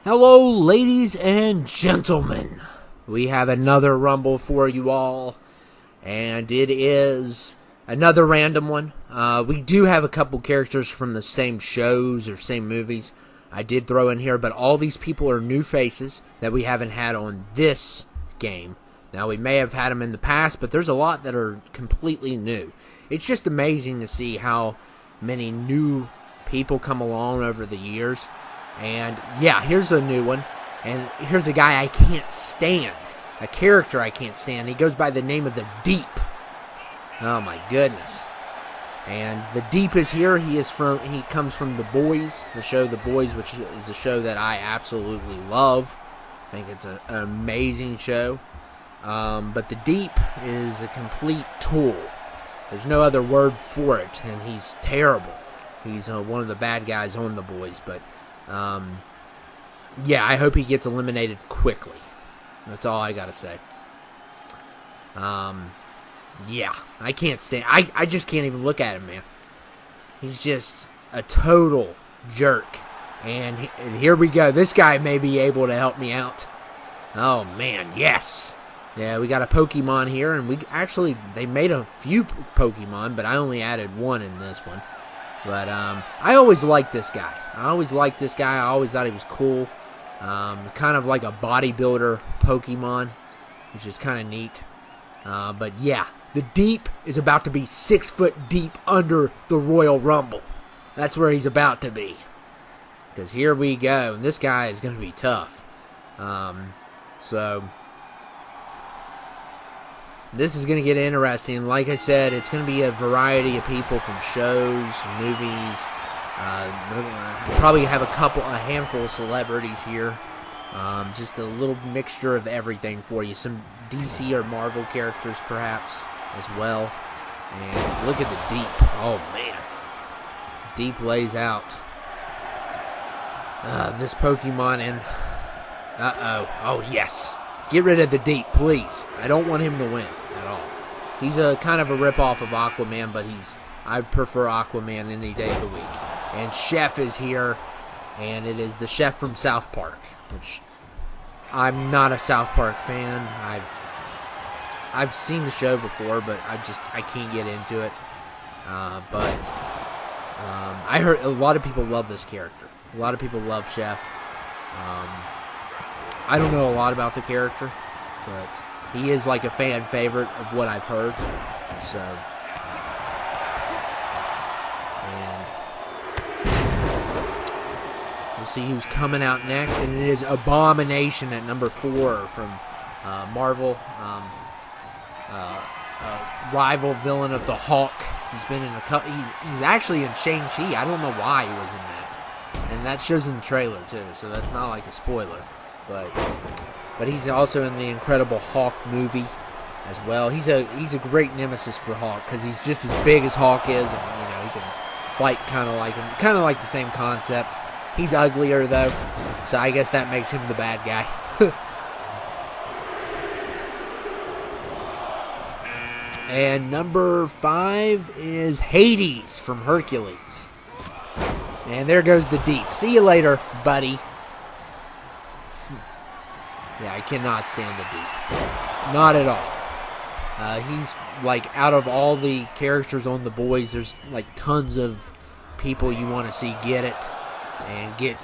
Hello, ladies and gentlemen. We have another Rumble for you all, and it is another random one. We do have a couple characters from the same shows or same movies I did throw in here, but all these people are new faces that we haven't had on this game. Now, we may have had them in the past, but there's a lot that are completely new. It's just amazing to see how many new people come along over the years. And yeah, here's a new one. And here's a guy I can't stand. A character I can't stand. He goes by the name of the Deep. Oh my goodness. And the Deep is here. He comes from The Boys, the show The Boys, which is a show that I absolutely love. I think it's an amazing show. But the Deep is a complete tool. There's no other word for it, and he's terrible. He's one of the bad guys on The Boys, but yeah, I hope he gets eliminated quickly. That's all I gotta say. Yeah, I can't stand. I just can't even look at him, man. He's just a total jerk. And here we go. This guy may be able to help me out. Oh man, yes. Yeah, we got a Pokemon here, and they made a few Pokemon, but I only added one in this one. But I always liked this guy. I always thought he was cool. Kind of like a bodybuilder Pokemon, which is kind of neat. But yeah, the Deep is about to be 6 foot deep under the Royal Rumble. That's where he's about to be. Because here we go. And this guy is going to be tough. So this is going to get interesting. Like I said, it's going to be a variety of people from shows, movies. Probably have a handful of celebrities here. Just a little mixture of everything for you. Some DC or Marvel characters, perhaps, as well. And look at the Deep. Oh, man. The Deep lays out. This Pokemon and... Uh-oh. Oh, yes. Get rid of the Deep, please. I don't want him to win at all. He's a kind of a ripoff of Aquaman, but I prefer Aquaman any day of the week. And Chef is here, and it is the Chef from South Park, which I'm not a South Park fan. I've seen the show before, but I can't get into it. But I heard a lot of people love this character. A lot of people love Chef. I don't know a lot about the character, but he is like a fan favorite of what I've heard. So, and we'll see who's coming out next, and it is Abomination at number 4 from Marvel, rival villain of the Hulk. He's been in he's actually in Shang-Chi. I don't know why he was in that, and that shows in the trailer too. So that's not like a spoiler. But he's also in the Incredible Hulk movie as well. He's a great nemesis for Hulk because he's just as big as Hulk is, and he can fight kind of like him, kind of like the same concept. He's uglier though, so I guess that makes him the bad guy. And number 5 is Hades from Hercules. And there goes the Deep. See you later, buddy. Yeah, I cannot stand the Deep. Not at all. He's like, out of all the characters on The Boys, there's like tons of people you want to see get it and get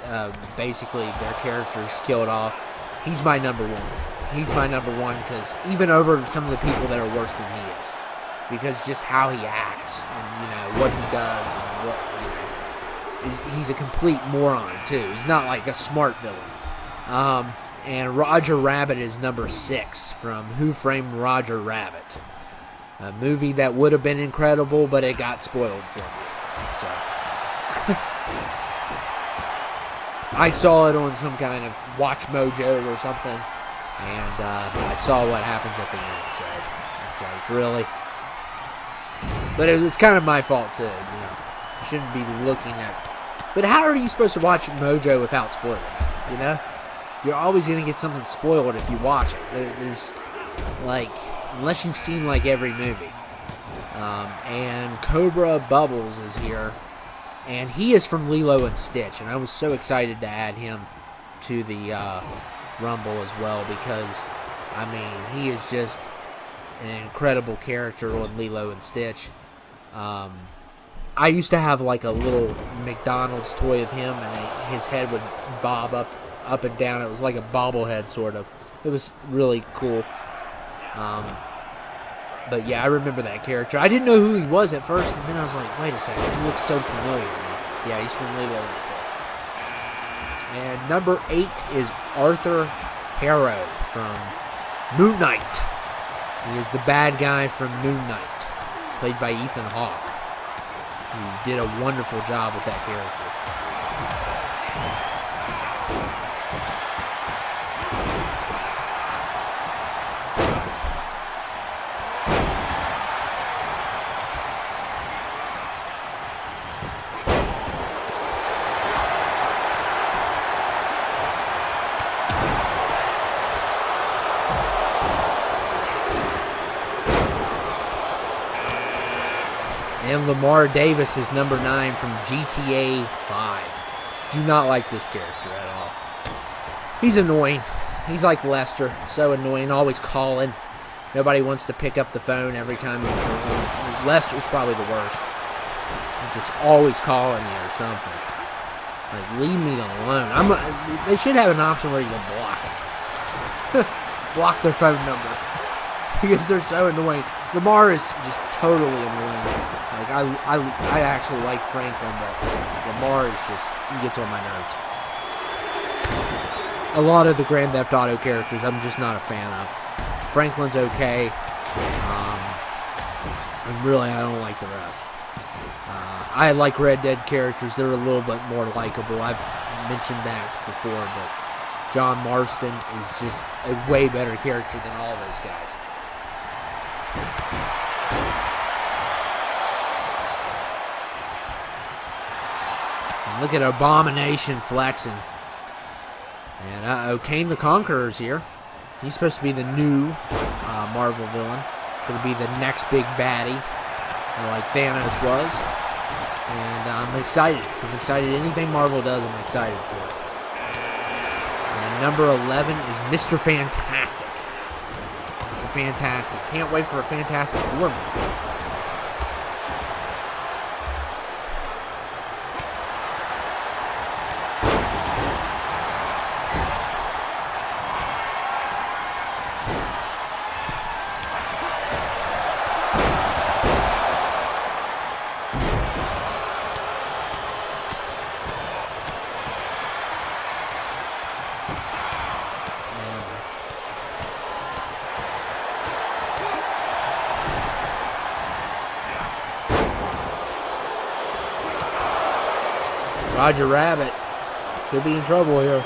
basically their characters killed off. He's my number 1. He's my number 1 because even over some of the people that are worse than he is. Because just how he acts and, what he does and what, he's a complete moron too. He's not like a smart villain. And Roger Rabbit is number 6 from Who Framed Roger Rabbit. A movie that would have been incredible, but it got spoiled for me. So I saw it on some kind of Watch Mojo or something, and I saw what happens at the end. So it's like, really? But it was kind of my fault too. I shouldn't be looking at. But how are you supposed to watch Mojo without spoilers? You're always going to get something spoiled if you watch it. There's, like, unless you've seen, like, every movie. And Cobra Bubbles is here. And he is from Lilo and Stitch. And I was so excited to add him to the Rumble as well, because, I mean, he is just an incredible character on Lilo and Stitch. I used to have like a little McDonald's toy of him, and his head would bob up and down. It was like a bobblehead, sort of. It was really cool. But yeah, I remember that character. I didn't know who he was at first, and then I was like, wait a second, he looks so familiar. Yeah, he's from Lilo and Stitch. And number 8 is Arthur Harrow from Moon Knight. He is the bad guy from Moon Knight, played by Ethan Hawke. He did a wonderful job with that character. And Lamar Davis is number 9 from GTA 5. Do not like this character at all. He's annoying. He's like Lester. So annoying. Always calling. Nobody wants to pick up the phone every time. Lester's probably the worst. He's just always calling you or something. Like, leave me alone. They should have an option where you can block them. Block their phone number. Because they're so annoying. Lamar is just totally annoying. Like, I actually like Franklin, but Lamar is just, he gets on my nerves. A lot of the Grand Theft Auto characters I'm just not a fan of. Franklin's okay. And really, I don't like the rest. I like Red Dead characters. They're a little bit more likable. I've mentioned that before, but John Marston is just a way better character than all those guys. And look at Abomination flexing. And Kane the Conqueror's here. He's supposed to be the new Marvel villain. Going to be the next big baddie, like Thanos was. And I'm excited. I'm excited. Anything Marvel does, I'm excited for it. And number 11 is Mr. Fantastic. Mr. Fantastic. Can't wait for a Fantastic Four movie. Roger Rabbit could be in trouble here.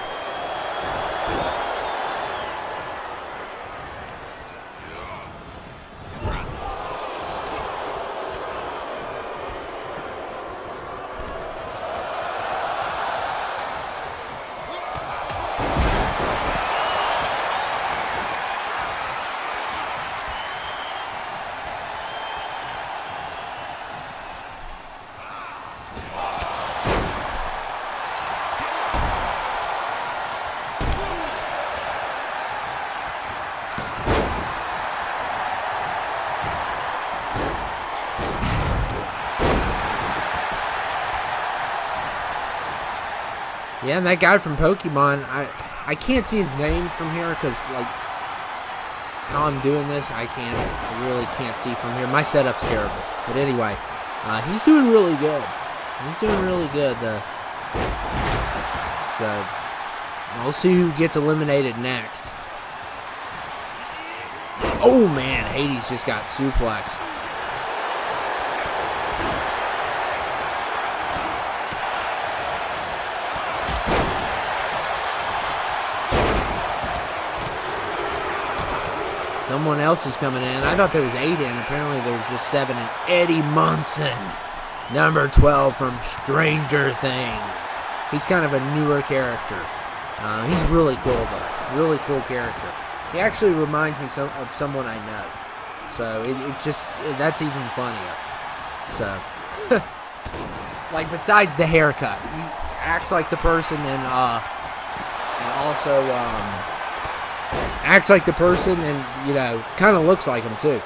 Yeah, and that guy from Pokemon, I can't see his name from here because, like, how I'm doing this, I really can't see from here. My setup's terrible. But anyway, he's doing really good. He's doing really good. So, we'll see who gets eliminated next. Oh, man, Hades just got suplexed. Someone else is coming in. I thought there was 8 in. Apparently there was just 7 in. Eddie Munson, number 12 from Stranger Things. He's kind of a newer character. He's really cool, though. Really cool character. He actually reminds me of someone I know. So it's just, that's even funnier. So, like, besides the haircut, he acts like the person in also acts like the person and, you know, kind of looks like him too.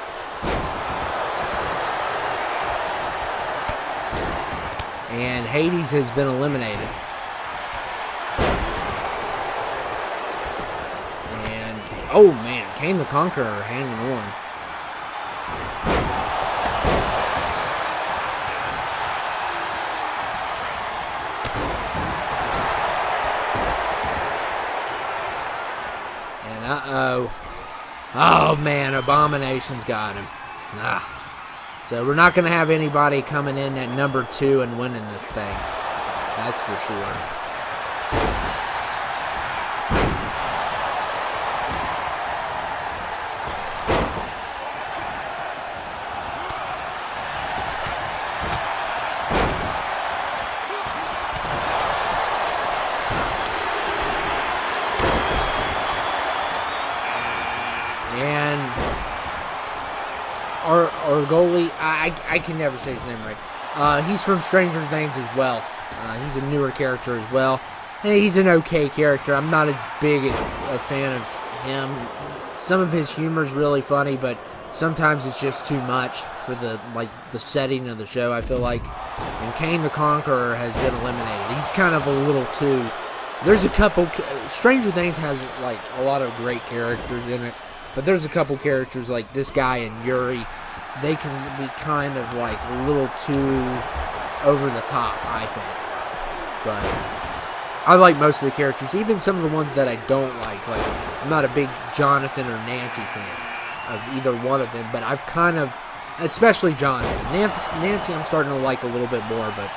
And Hades has been eliminated. And, oh man, Kane the Conqueror hanging on. And uh-oh. Oh man, Abomination's got him. So we're not going to have anybody coming in at number 2 and winning this thing. That's for sure. And our goalie, I can never say his name right. He's from Stranger Things as well. He's a newer character as well. Hey, he's an okay character. I'm not as big a fan of him. Some of his humor is really funny, but sometimes it's just too much for the setting of the show, I feel like. And Kane the Conqueror has been eliminated. He's kind of a little too... There's a couple... Stranger Things has like a lot of great characters in it, but there's a couple characters like this guy and Yuri. They can be kind of like a little too over the top, I think. But I like most of the characters, even some of the ones that I don't like. Like, I'm not a big Jonathan or Nancy fan of either one of them, but I've kind of, especially Jonathan. Nancy I'm starting to like a little bit more, but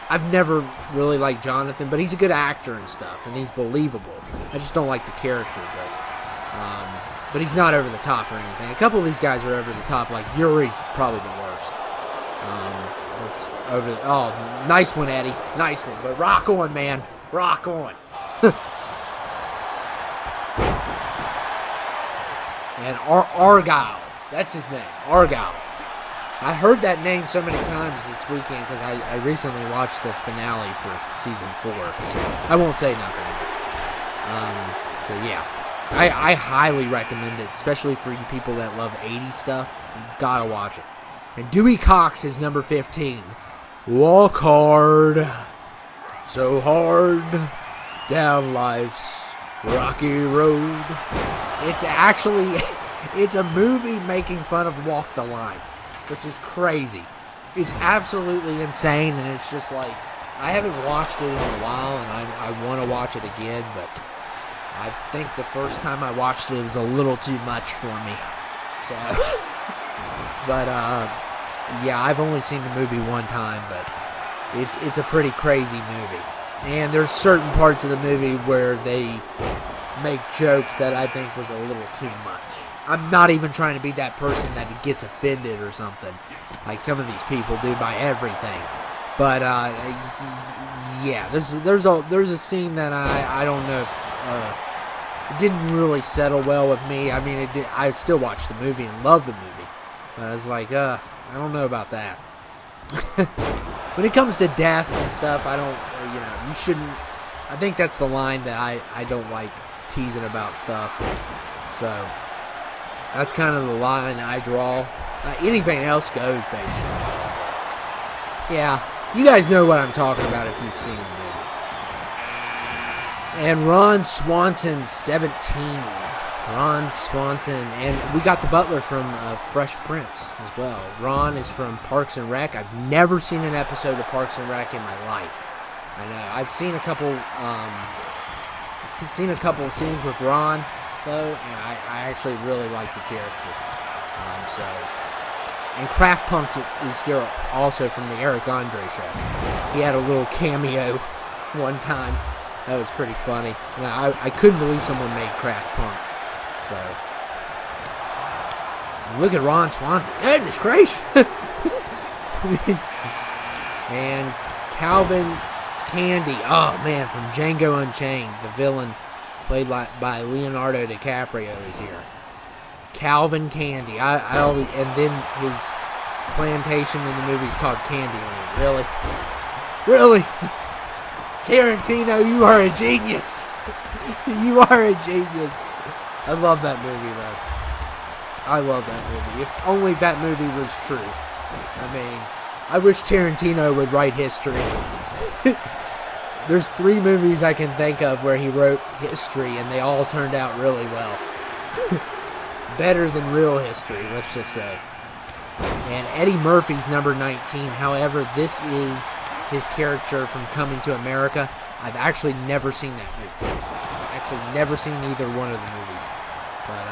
I've never really liked Jonathan, but he's a good actor and stuff, and he's believable. I just don't like the character, but he's not over the top or anything. A couple of these guys are over the top, like Yuri's probably the worst. That's over. Oh, nice one, Eddie. Nice one. But rock on, man. Rock on. And Argyle. That's his name. Argyle. I heard that name so many times this weekend because I recently watched the finale for season 4. So I won't say nothing. So yeah. I highly recommend it, especially for you people that love 80s stuff. You gotta watch it. And Dewey Cox is number 15. Walk hard, so hard, down life's rocky road. It's actually, it's a movie making fun of Walk the Line, which is crazy. It's absolutely insane, and it's just like, I haven't watched it in a while, and I want to watch it again, but I think the first time I watched it was a little too much for me. So, but yeah, I've only seen the movie one time, but it's a pretty crazy movie. And there's certain parts of the movie where they make jokes that I think was a little too much. I'm not even trying to be that person that gets offended or something, like some of these people do by everything. But yeah, there's a scene that I don't know. It didn't really settle well with me. I mean, it did. I still watched the movie and loved the movie, but I was like, I don't know about that. When it comes to death and stuff, I don't. You shouldn't. I think that's the line that I don't like teasing about stuff. So that's kind of the line I draw. Anything else goes, basically. Yeah, you guys know what I'm talking about if you've seen the movie. And Ron Swanson, 17. Ron Swanson. And we got the butler from Fresh Prince as well. Ron is from Parks and Rec. I've never seen an episode of Parks and Rec in my life. I know. I've seen a couple scenes with Ron, though, and I actually really like the character. And Kraft Punk is here also from the Eric Andre show. He had a little cameo one time. That was pretty funny. Now, I couldn't believe someone made Kraft Punk. So, look at Ron Swanson. Goodness gracious. And Calvin Candy. Oh, man, from Django Unchained. The villain played by Leonardo DiCaprio is here. Calvin Candy. I always, and then his plantation in the movie is called Candyland. Really? Tarantino, you are a genius. You are a genius. I love that movie, though. I love that movie. If only that movie was true. I mean, I wish Tarantino would write history. There's 3 movies I can think of where he wrote history, and they all turned out really well. Better than real history, let's just say. And Eddie Murphy's number 19. However, this is his character from Coming to America. I've actually never seen that movie. Actually never seen either one of the movies. But,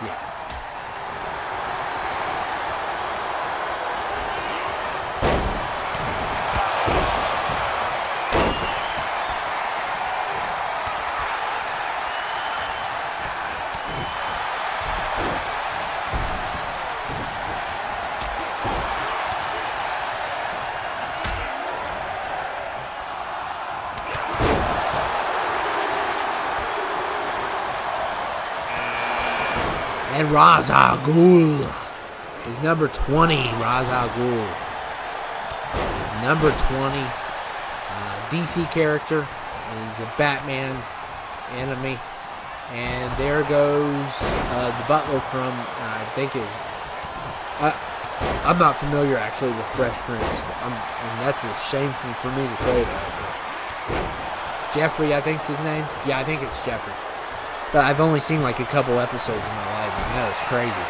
yeah. And Ra's al Ghul is number 20. Ra's al Ghul is number 20. DC character. He's a Batman enemy. And there goes the butler from, I think it was... I'm not familiar, actually, with Fresh Prince. And that's a shameful for me to say that. Jeffrey, I think's his name. Yeah, I think it's Jeffrey. But I've only seen like a couple episodes in my life. I know, it's crazy.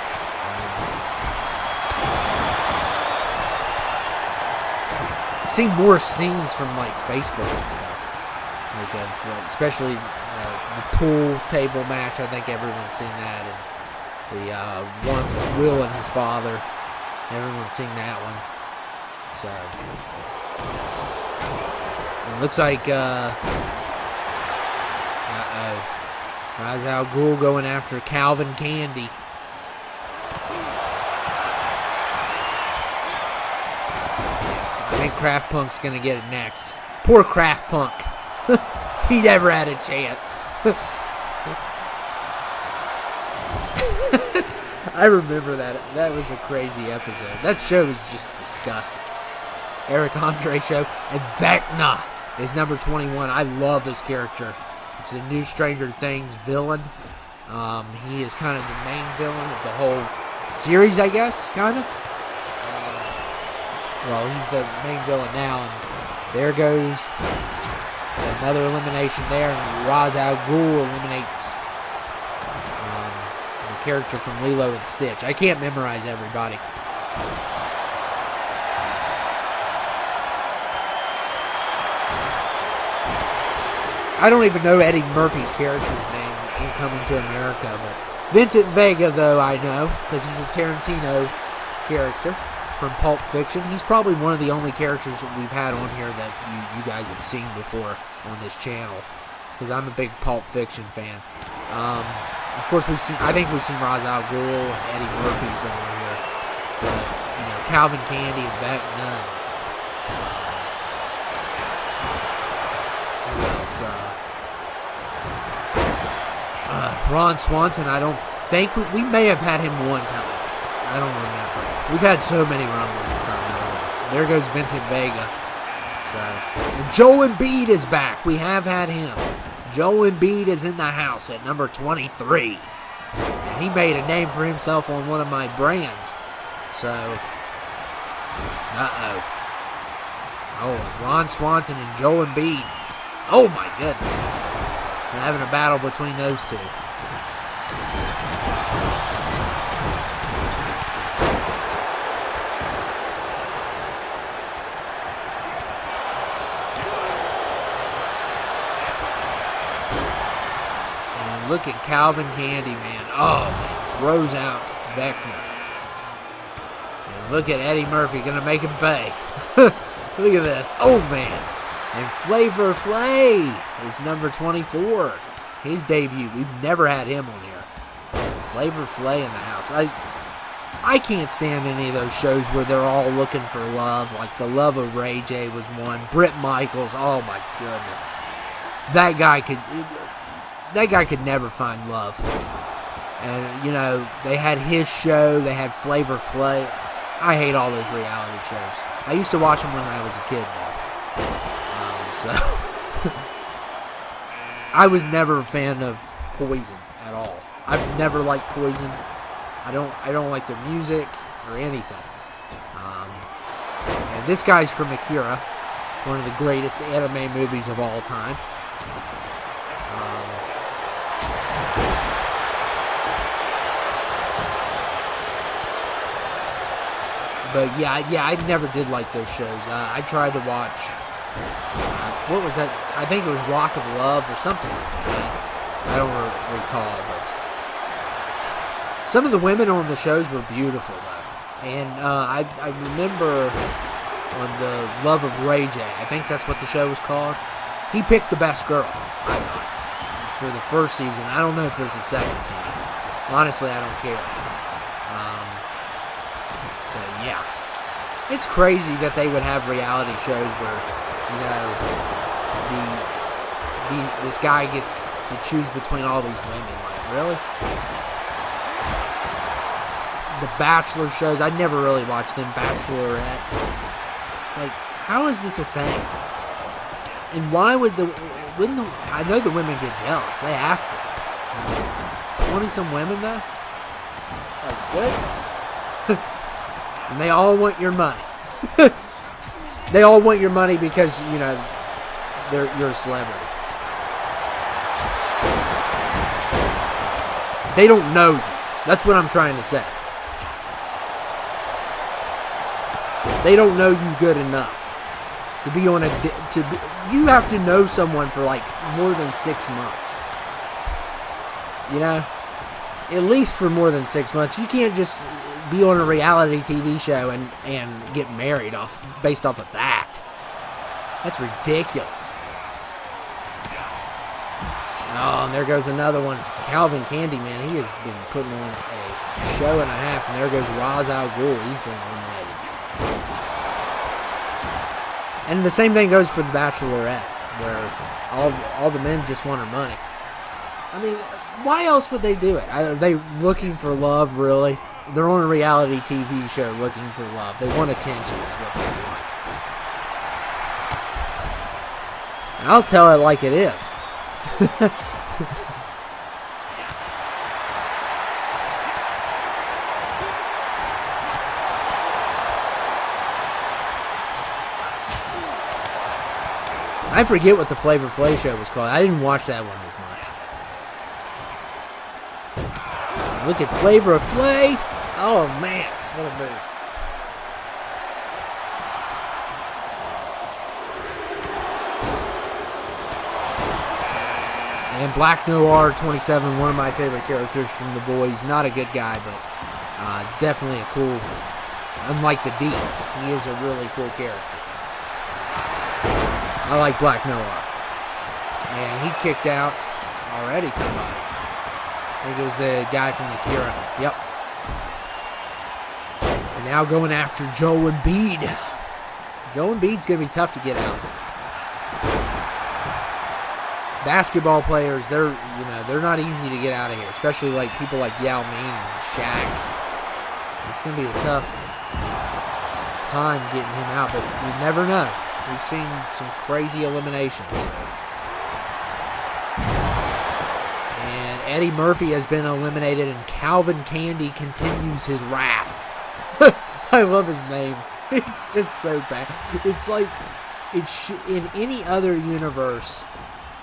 I've seen more scenes from like Facebook and stuff. Like, especially the pool table match. I think everyone's seen that. And the one with Will and his father. Everyone's seen that one. So. It looks like, Ra's al Ghul going after Calvin Candy. I think Kraft Punk's going to get it next. Poor Kraft Punk. He never had a chance. I remember that. That was a crazy episode. That show was just disgusting. Eric Andre show. And Vecna is number 21. I love this character. It's a new Stranger Things villain. He is kind of the main villain of the whole series, I guess, kind of. Well, he's the main villain now, and there goes another elimination there, and Ra's al Ghul eliminates the character from Lilo and Stitch. I can't memorize everybody. I don't even know Eddie Murphy's character's name in Coming to America, but Vincent Vega, though, I know, because he's a Tarantino character from Pulp Fiction. He's probably one of the only characters that we've had on here that you guys have seen before on this channel, because I'm a big Pulp Fiction fan. Of course, I think we've seen Ra's al Ghul and Eddie Murphy's been on here, but Calvin Candy and Vecna. Ron Swanson, I don't think we may have had him one time. I don't remember. We've had so many Rumbles since I remember. There goes Vincent Vega. And Joel Embiid is back. We have had him. Joel Embiid is in the house at number 23. And he made a name for himself on one of my brands. So, Oh, Ron Swanson and Joel Embiid. Oh my goodness. We're having a battle between those two. And look at Calvin Candy, man. Oh, man. Throws out Vecna. And look at Eddie Murphy. Going to make him pay. Look at this. Oh, man. And Flavor Flay is number 24. His debut. We've never had him on here. Flavor Flay in the house. I can't stand any of those shows where they're all looking for love. Like The Love of Ray J was one. Bret Michaels. Oh my goodness. That guy could never find love. And they had his show. They had Flavor Flay. I hate all those reality shows. I used to watch them when I was a kid, though. So I was never a fan of Poison at all. I've never liked Poison. I don't like their music or anything. And this guy's from Akira, one of the greatest anime movies of all time. But yeah, I never did like those shows. I tried to watch. What was that? I think it was Rock of Love or something like that. I don't recall, but some of the women on the shows were beautiful, though. And I remember on the Love of Ray J, I think that's what the show was called, he picked the best girl, I thought, for the first season. I don't know if there's a second season. Honestly, I don't care. But yeah, it's crazy that they would have reality shows where, you know, this guy gets to choose between all these women. Like, really? The Bachelor shows, I never really watched them. Bachelorette. It's like, how is this a thing? And why would I know the women get jealous. They have to. 20-some women, though? It's like, goodness. And they all want your money. They all want your money because, you know, you're a celebrity. They don't know you. That's what I'm trying to say. They don't know you good enough to be on you have to know someone for like more than 6 months. You know? At least for more than 6 months. You can't just be on a reality TV show and get married based off of that. That's ridiculous. Oh, and there goes another one. Calvin Candy, man, he has been putting on a show and a half. And there goes Ra's al Ghul. He's been eliminated. And the same thing goes for The Bachelorette, where all the men just want her money. I mean, why else would they do it? Are they looking for love, really? They're on a reality TV show looking for love. They want attention is what they want. And I'll tell it like it is. I forget what the Flavor Flav show was called. I didn't watch that one as much. Look at Flavor Flav. Oh man, what a move. And Black Noir 27, one of my favorite characters from The Boys. Not a good guy, but definitely a cool, unlike the Deep, he is a really cool character. I like Black Noir. And he kicked out already somebody. I think it was the guy from Akira. Yep. And now going after Joe Embiid. Joe Embiid's going to be tough to get out. Basketball players, they're not easy to get out of here, especially like people like Yao Ming and Shaq. It's going to be a tough time getting him out, but you never know. We've seen some crazy eliminations. And Eddie Murphy has been eliminated, and Calvin Candy continues his wrath. I love his name. It's just so bad. It's like, in any other universe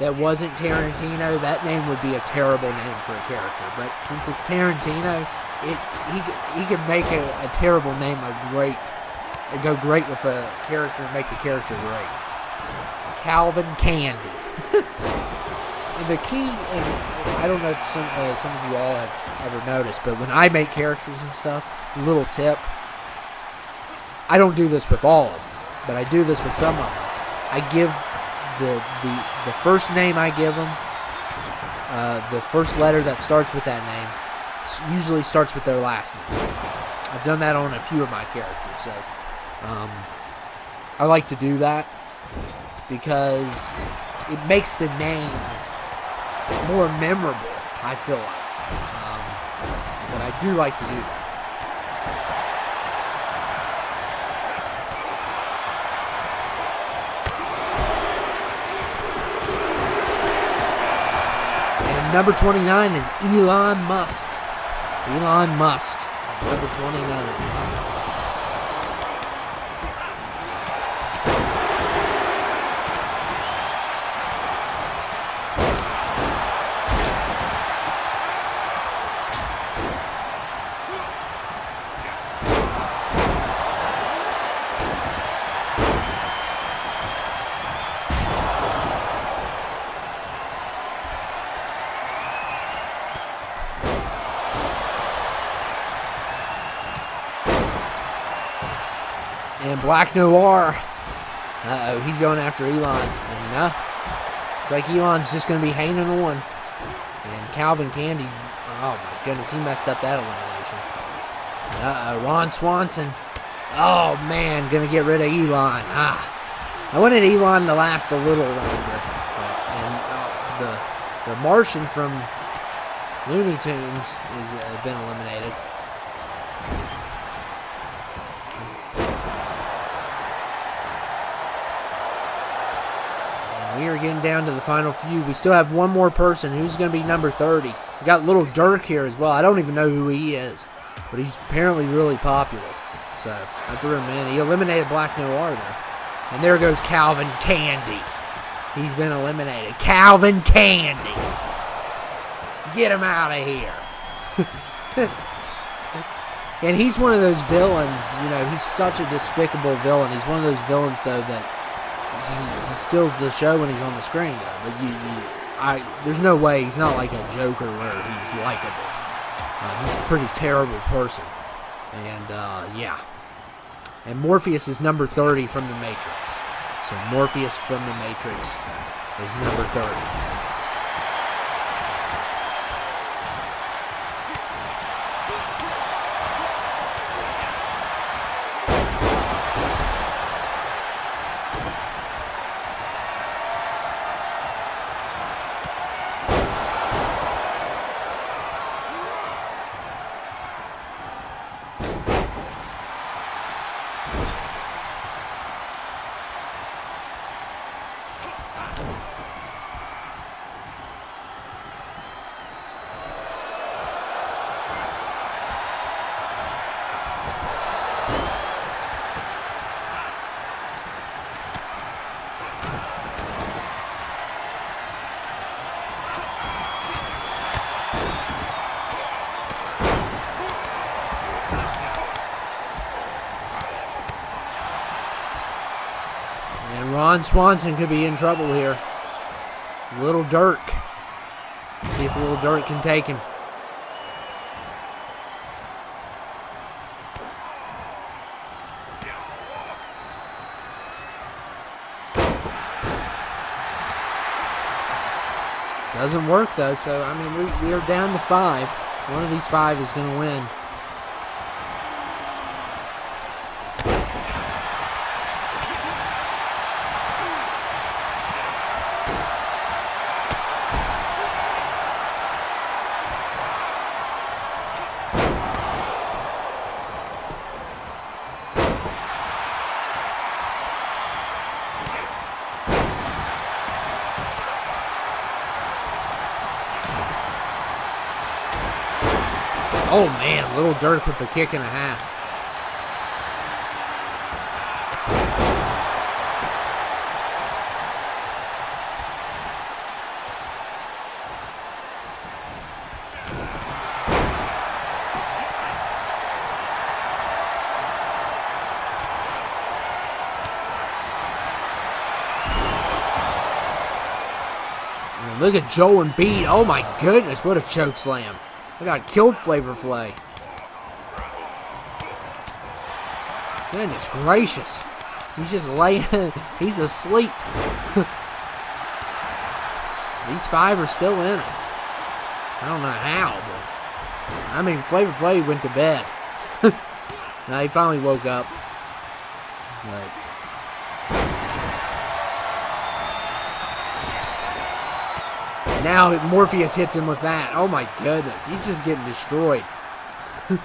that wasn't Tarantino, that name would be a terrible name for a character. But since it's Tarantino, he can make a terrible name go great with a character and make the character great. Calvin Candy. And the key, and I don't know if some of you all have ever noticed, but when I make characters and stuff, little tip, I don't do this with all of them, but I do this with some of them. I give the first name I give them, the first letter that starts with that name, usually starts with their last name. I've done that on a few of my characters, so I like to do that because it makes the name more memorable, I feel like. But I do like to do that. Number 29 is Elon Musk. Elon Musk, number 29. And Black Noir. Uh-oh, he's going after Elon. And it's like Elon's just going to be hanging on. And Calvin Candy, oh my goodness, he messed up that elimination. Uh-oh, Ron Swanson. Oh man, going to get rid of Elon. I wanted Elon to last a little longer. And the Martian from Looney Tunes has been eliminated. We are getting down to the final few. We still have one more person. Who's going to be number 30? We got Little Dirk here as well. I don't even know who he is, but he's apparently really popular. So I threw him in. He eliminated Black Noir there. And there goes Calvin Candy. He's been eliminated. Calvin Candy. Get him out of here. And he's one of those villains, you know, he's such a despicable villain. He's one of those villains, though, that he steals the show when he's on the screen, though. But there's no way he's not like a Joker where he's likable. He's a pretty terrible person. And, yeah. And Morpheus is number 30 from the Matrix. So Morpheus from the Matrix is number 30. Ron Swanson could be in trouble here. Little Dirk. See if Little Dirk can take him. Doesn't work though, so I mean we are down to 5. One of these 5 is going to win. Oh man, Little Dirk with the kick and a half. And look at Joe and Embiid. Oh my goodness, what a choke slam. I got killed Flavor Flay. Goodness gracious. He's just laying, he's asleep. These 5 are still in it. I don't know how, but I mean Flavor Flay went to bed. Now he finally woke up. But now Morpheus hits him with that. Oh my goodness. He's just getting destroyed. And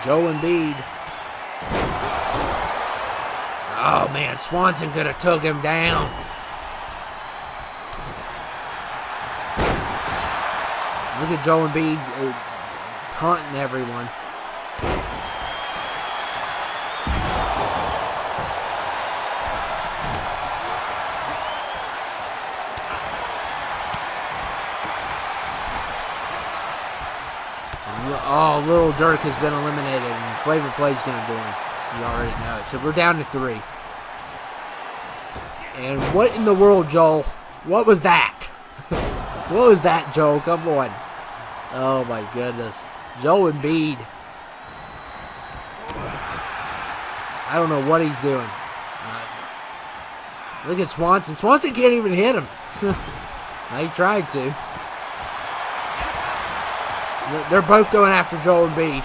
Joe Embiid Oh, man, Swanson could have took him down. Look at Joe Embiid taunting everyone. Oh, Little Dirk has been eliminated, and Flavor Flav's going to join. You already know it. So we're down to 3. And what in the world, Joel? What was that? What was that, Joel? Come on. Oh, my goodness. Joel Embiid. I don't know what he's doing. Look at Swanson. Swanson can't even hit him. He tried to. They're both going after Joel Embiid.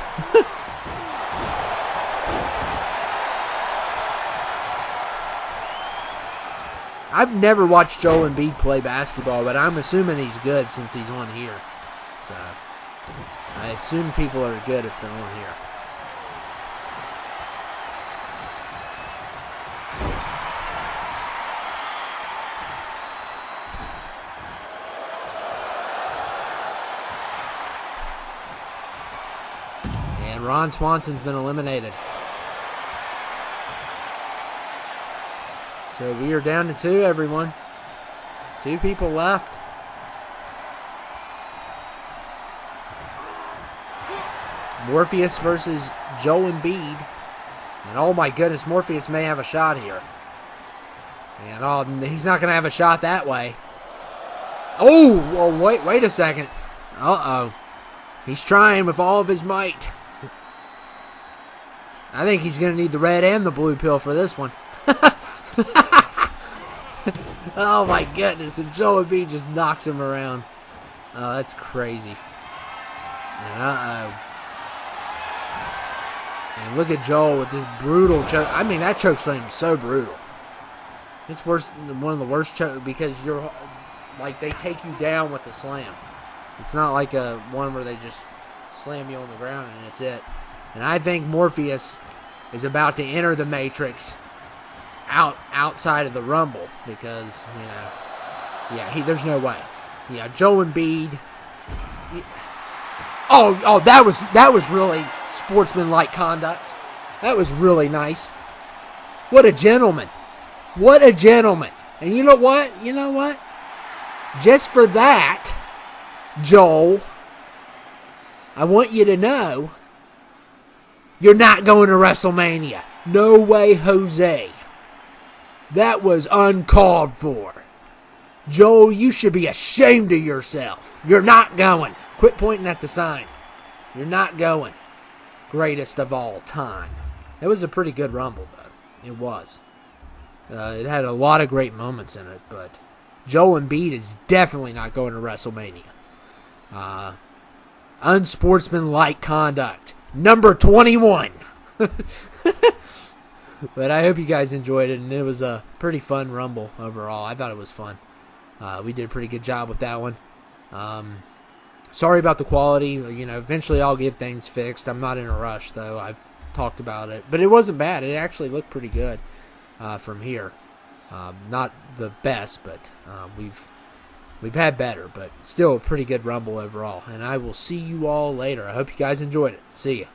I've never watched Joel Embiid play basketball, but I'm assuming he's good since he's on here. So, I assume people are good if they're on here. And Ron Swanson's been eliminated. So we are down to 2, everyone. 2 people left. Morpheus versus Joe Embiid. And oh my goodness, Morpheus may have a shot here. And he's not going to have a shot that way. Oh, well, wait a second. Uh-oh. He's trying with all of his might. I think he's going to need the red and the blue pill for this one. Oh my goodness, and Joe Embiid just knocks him around. Oh, that's crazy. And and look at Joel with this brutal choke. I mean, that choke slam is so brutal. It's worse than one of the worst chokes because you're like they take you down with the slam. It's not like a one where they just slam you on the ground and that's it. And I think Morpheus is about to enter the Matrix outside of the Rumble because, there's no way. Yeah, Joe Embiid. Oh, that was really sportsmanlike conduct. That was really nice. What a gentleman. What a gentleman. And you know what? Just for that, Joel, I want you to know you're not going to WrestleMania. No way, Jose. That was uncalled for. Joel, you should be ashamed of yourself. You're not going. Quit pointing at the sign. You're not going. Greatest of all time. It was a pretty good Rumble, though. It was. It had a lot of great moments in it, but Joel Embiid is definitely not going to WrestleMania. Unsportsmanlike conduct. Number 21. But I hope you guys enjoyed it, and it was a pretty fun Rumble overall. I thought it was fun. We did a pretty good job with that one. Sorry about the quality. Eventually I'll get things fixed. I'm not in a rush, though. I've talked about it. But it wasn't bad. It actually looked pretty good from here. Not the best, but we've had better. But still a pretty good Rumble overall. And I will see you all later. I hope you guys enjoyed it. See ya.